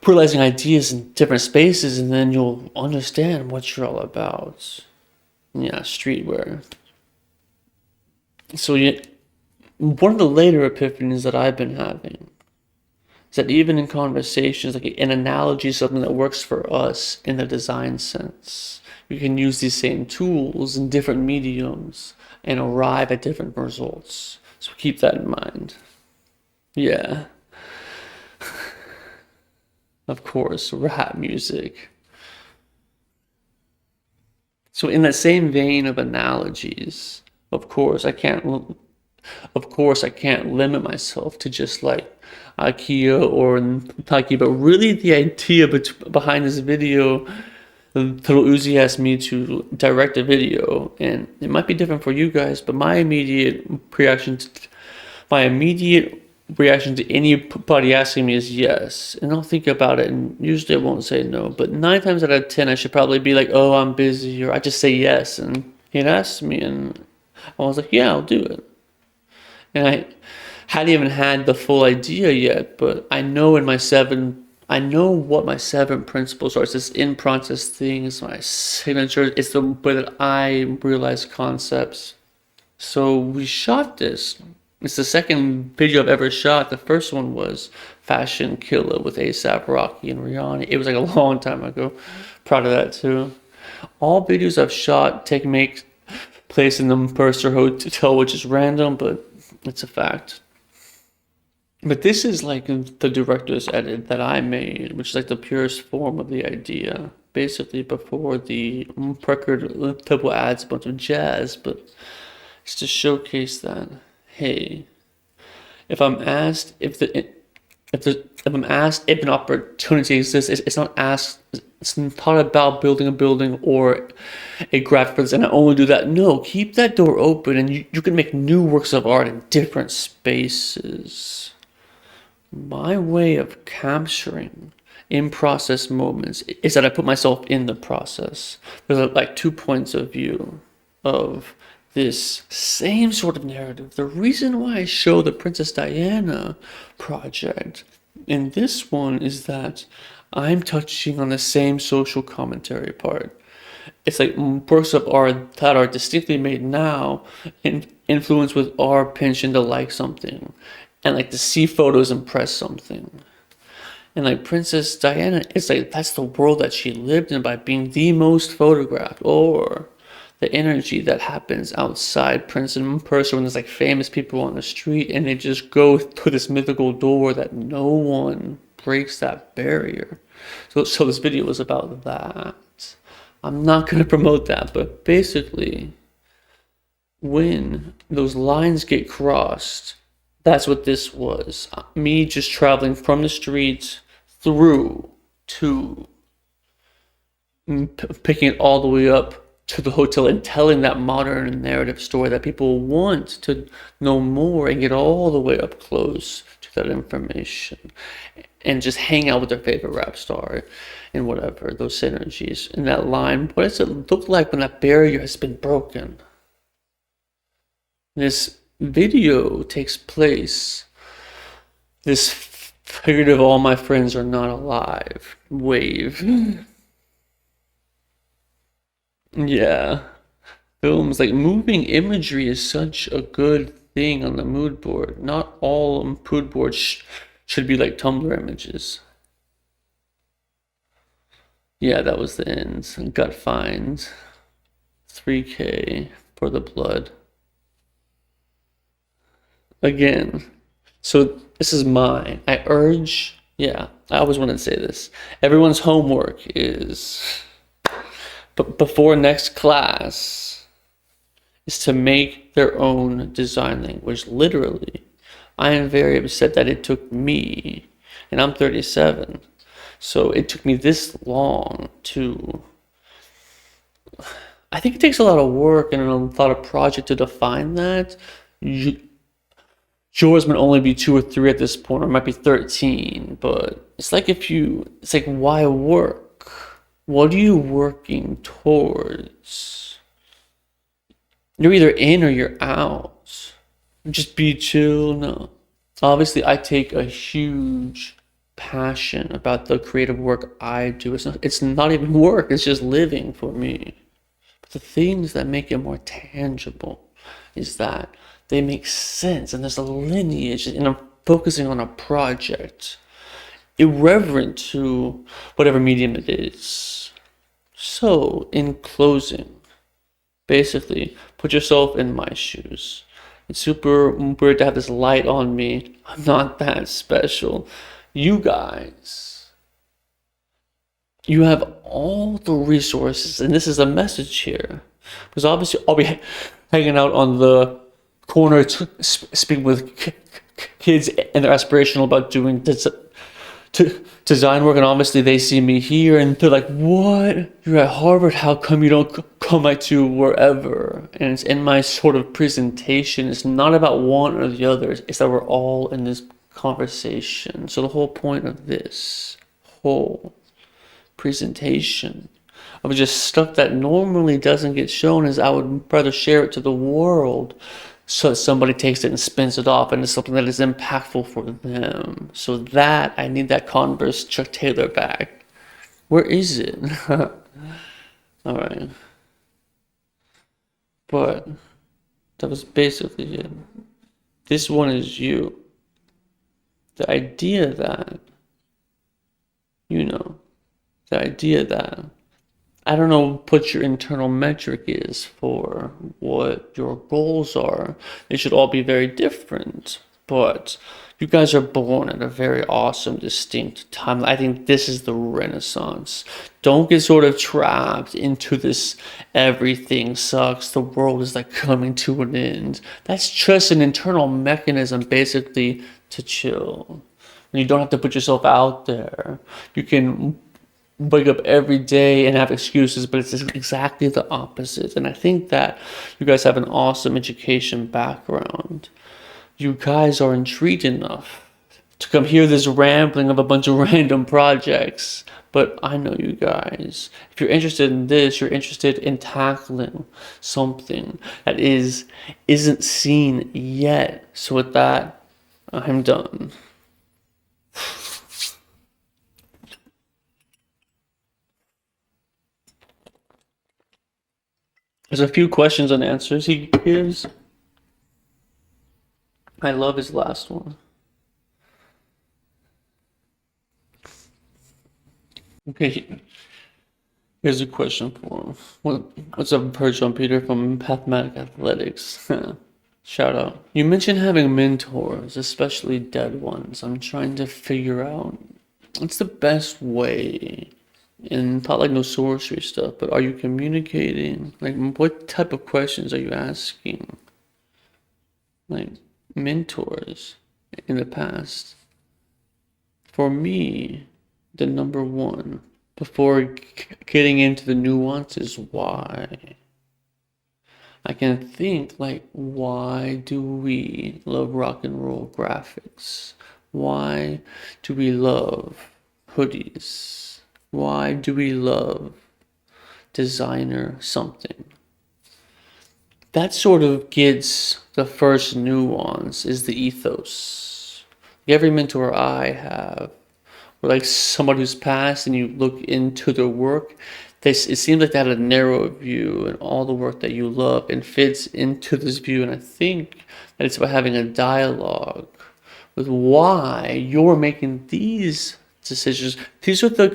realizing ideas in different spaces, and then you'll understand what you're all about. Yeah, streetwear. So one of the later epiphanies that I've been having is that even in conversations, like an analogy is something that works for us in the design sense. We can use these same tools in different mediums and arrive at different results. So keep that in mind. Yeah. Of course, rap music. So in that same vein of analogies, of course I can't limit myself to just like IKEA or Nike, but really the idea behind this video little Uzi asked me to direct a video, and it might be different for you guys, but my immediate reaction to anybody asking me is yes, and I'll think about it, and usually I won't say no. But 9 times out of 10, I should probably be like, "Oh, I'm busy," or I just say yes. And he'd asked me, and I was like, "Yeah, I'll do it." And I hadn't even had the full idea yet, but I know what my 7 principles are. It's this in process thing, it's my signature, it's the way that I realize concepts. So we shot this. It's the second video I've ever shot. The first one was Fashion Killer with ASAP Rocky and Rihanna. It was like a long time ago. Proud of that too. All videos I've shot make place in the Mercer Hotel, which is random, but it's a fact. But this is like the director's edit that I made, which is like the purest form of the idea. Basically, before the record label adds a bunch of jazz, but it's to showcase that, hey, if I'm asked if an opportunity exists, it's not about building a building or a graphic artist, and I only do that. No, keep that door open, and you can make new works of art in different spaces. My way of capturing in-process moments is that I put myself in the process. There's like 2 points of view of this same sort of narrative. The reason why I show the Princess Diana project in this one is that I'm touching on the same social commentary part. It's like works of art that are distinctly made now and influenced with our penchant to like something and like to see photos impress something. And like Princess Diana, it's like that's the world that she lived in by being the most photographed, or the energy that happens outside Prince and Persia when there's like famous people on the street and they just go through this mythical door that no one breaks that barrier. So this video was about that. I'm not going to promote that, but basically, when those lines get crossed, that's what this was. Me just traveling from the streets through to picking it all the way up to the hotel and telling that modern narrative story that people want to know more and get all the way up close to that information and just hang out with their favorite rap star and whatever, those synergies. In that line, what does it look like when that barrier has been broken? This video takes place, this figurative all my friends are not alive wave. Yeah, films like moving imagery is such a good thing on the mood board. Not all mood boards should be like Tumblr images. Yeah, that was the end. Gut find 3K for the blood. Again, so this is mine. I urge, yeah, I always wanted to say this. Everyone's homework is, but before next class, is to make their own design language. Literally, I am very upset that it took me, and I'm 37, so it took me this long to, I think it takes a lot of work and a lot of project to define that. Yours might only be 2 or 3 at this point, or it might be 13, but it's like it's like, why work? What are you working towards? You're either in or you're out. Just be chill, no. Obviously, I take a huge passion about the creative work I do. It's not even work, it's just living for me. But the things that make it more tangible is that they make sense, and there's a lineage, and I'm focusing on a project, irreverent to whatever medium it is. So, in closing, basically, put yourself in my shoes. It's super weird to have this light on me. I'm not that special. You guys, you have all the resources, and this is a message here, because obviously I'll be hanging out on the corner speaking with kids, and they're aspirational about doing to design work, and obviously they see me here and they're like, what? You're at Harvard, how come you don't come back to wherever? And it's in my sort of presentation. It's not about one or the other, it's that we're all in this conversation. So the whole point of this whole presentation of just stuff that normally doesn't get shown is I would rather share it to the world so that somebody takes it and spins it off and it's something that is impactful for them. So that I need that Converse Chuck Taylor back. Where is it? All right. But that was basically it. This one is you. The idea that, the idea that I don't know what your internal metric is for what your goals are. They should all be very different, but you guys are born at a very awesome, distinct time. I think this is the Renaissance. Don't get sort of trapped into this everything sucks, the world is like coming to an end. That's just an internal mechanism basically to chill. And you don't have to put yourself out there. You can wake up every day and have excuses, but it's exactly the opposite. And I think that you guys have an awesome education background. You guys are intrigued enough to come hear this rambling of a bunch of random projects. But I know you guys, if you're interested in this, you're interested in tackling something that isn't seen yet. So with that, I'm done. There's a few questions and answers he gives. I love his last one. Okay, here's a question for him. What's up, Virgil Peter from Mathematic Athletics? Shout out. You mentioned having mentors, especially dead ones. I'm trying to figure out what's the best way. And not like no sorcery stuff, but are you communicating? Like, what type of questions are you asking? Like, mentors in the past. For me, the number one, before getting into the nuances, why? I can think, like, why do we love rock and roll graphics? Why do we love hoodies? Why do we love designer something? That sort of gets the first nuance, is the ethos. Every mentor I have, or like somebody who's passed and you look into their work, it seems like they had a narrow view and all the work that you love and fits into this view. And I think that it's about having a dialogue with why you're making these decisions. These are the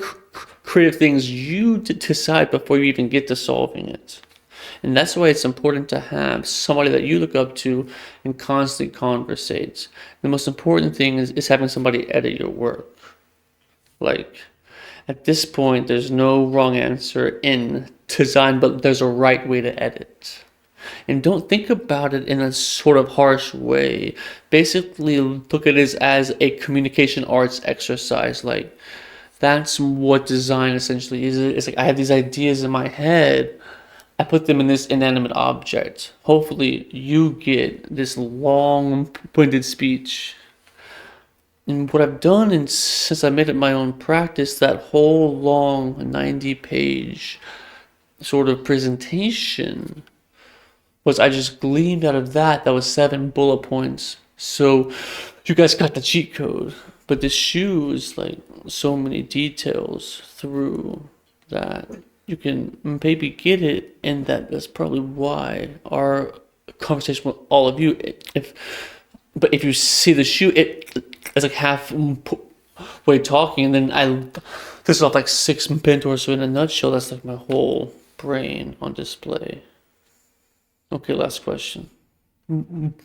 creative things you decide before you even get to solving it. And that's why it's important to have somebody that you look up to and constantly conversate. The most important thing is having somebody edit your work. Like, at this point, there's no wrong answer in design, but there's a right way to edit. And don't think about it in a sort of harsh way. Basically, look at it as a communication arts exercise. Like, that's what design essentially is. It's like I have these ideas in my head. I put them in this inanimate object. Hopefully, you get this long-winded speech. And what I've done, and since I made it my own practice, that whole long 90-page sort of presentation was I just gleaned out of that. That was 7 bullet points. So you guys got the cheat code. But this shoe is like so many details through that you can maybe get it, and that's probably why our conversation with all of you, but if you see the shoe, it's like halfway talking, and then this is off like 6 mentors. So in a nutshell, that's like my whole brain on display. Okay, last question.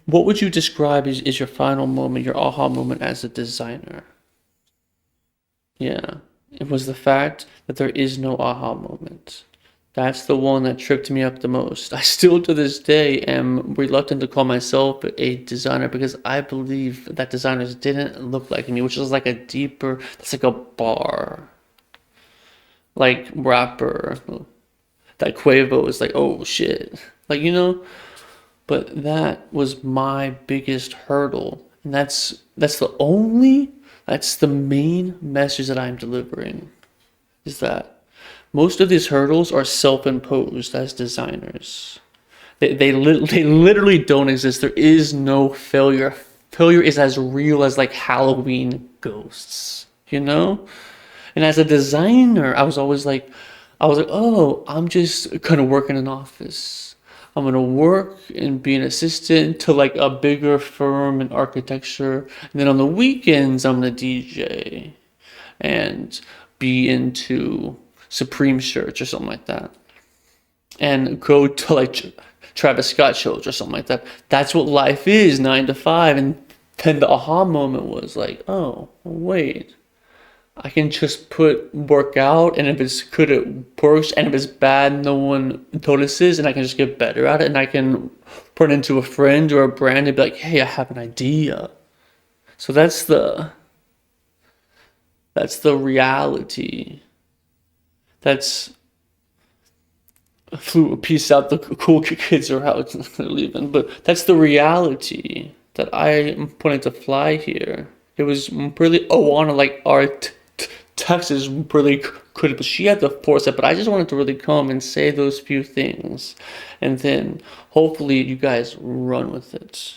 What would you describe as your final moment, your aha moment as a designer? Yeah, it was the fact that there is no aha moment. That's the one that tripped me up the most. I still to this day am reluctant to call myself a designer because I believe that designers didn't look like me, which is like a deeper, that's like a bar, like rapper. That Quavo is like, oh shit. Like, but that was my biggest hurdle. And that's the main message that I'm delivering is that most of these hurdles are self-imposed as designers. They literally don't exist. There is no failure. Failure is as real as like Halloween ghosts, you know? And as a designer, I was like, oh, I'm just gonna work in an office. I'm gonna work and be an assistant to like a bigger firm in architecture. And then on the weekends, I'm gonna DJ and be into Supreme shirts or something like that. And go to like Travis Scott shows or something like that. That's what life is, 9 to 5. And then the aha moment was like, oh, wait. I can just put work out, and if it's good, it works, and if it's bad, no one notices, and I can just get better at it, and I can put it into a friend or a brand and be like, hey, I have an idea. So that's the reality. That's flew peace out. The cool kids are out, they're leaving, but that's the reality that I am putting to fly here. It was really Owana, like art. Texas really could, but she had to force it. But I just wanted to really come and say those few things, and then hopefully you guys run with it.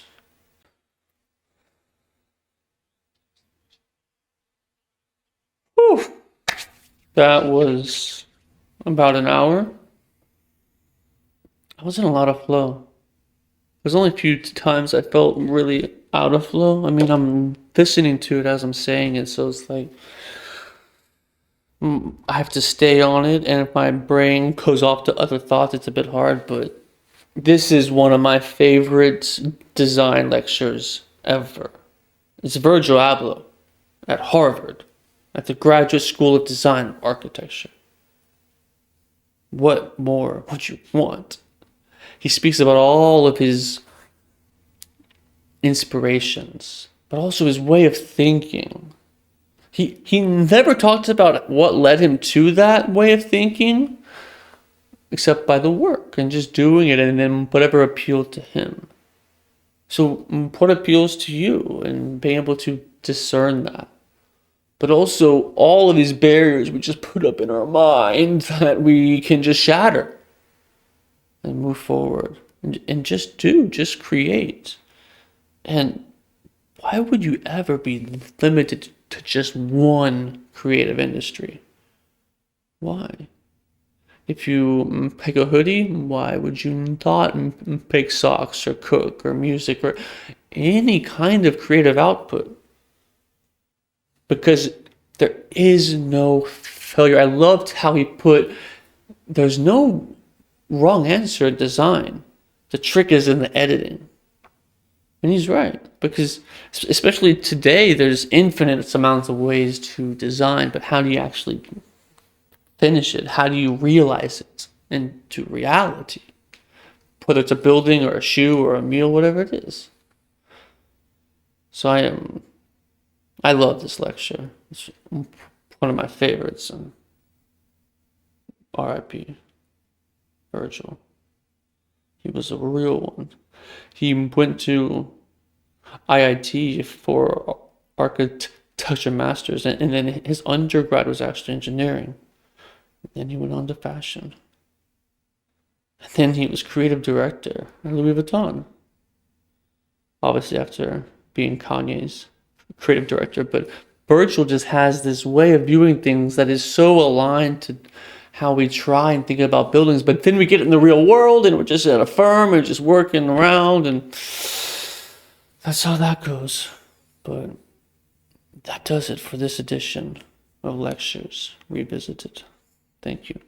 Whew. That was about an hour. I was in a lot of flow. There's only a few times I felt really out of flow. I mean, I'm listening to it as I'm saying it, so it's like I have to stay on it, and if my brain goes off to other thoughts, it's a bit hard, but this is one of my favorite design lectures ever. It's Virgil Abloh at Harvard, at the Graduate School of Design and Architecture. What more would you want? He speaks about all of his inspirations, but also his way of thinking. He never talks about what led him to that way of thinking, except by the work and just doing it and then whatever appealed to him. So what appeals to you and being able to discern that. But also all of these barriers we just put up in our mind that we can just shatter and move forward and just create. And why would you ever be limited to just one creative industry? Why? If you make a hoodie, why would you not make socks or cook or music or any kind of creative output? Because there is no failure. I loved how he put, there's no wrong answer in design. The trick is in the editing. And he's right, because especially today, there's infinite amounts of ways to design, but how do you actually finish it? How do you realize it into reality? Whether it's a building or a shoe or a meal, whatever it is. So I love this lecture. It's one of my favorites. And R.I.P. Virgil. He was a real one. He went to IIT for architecture masters, and then his undergrad was actually engineering. And then he went on to fashion. And then he was creative director at Louis Vuitton. Obviously after being Kanye's creative director, but Virgil just has this way of viewing things that is so aligned to how we try and think about buildings, but then we get in the real world and we're just at a firm and just working around, and that's how that goes. But that does it for this edition of Lectures Revisited. Thank you.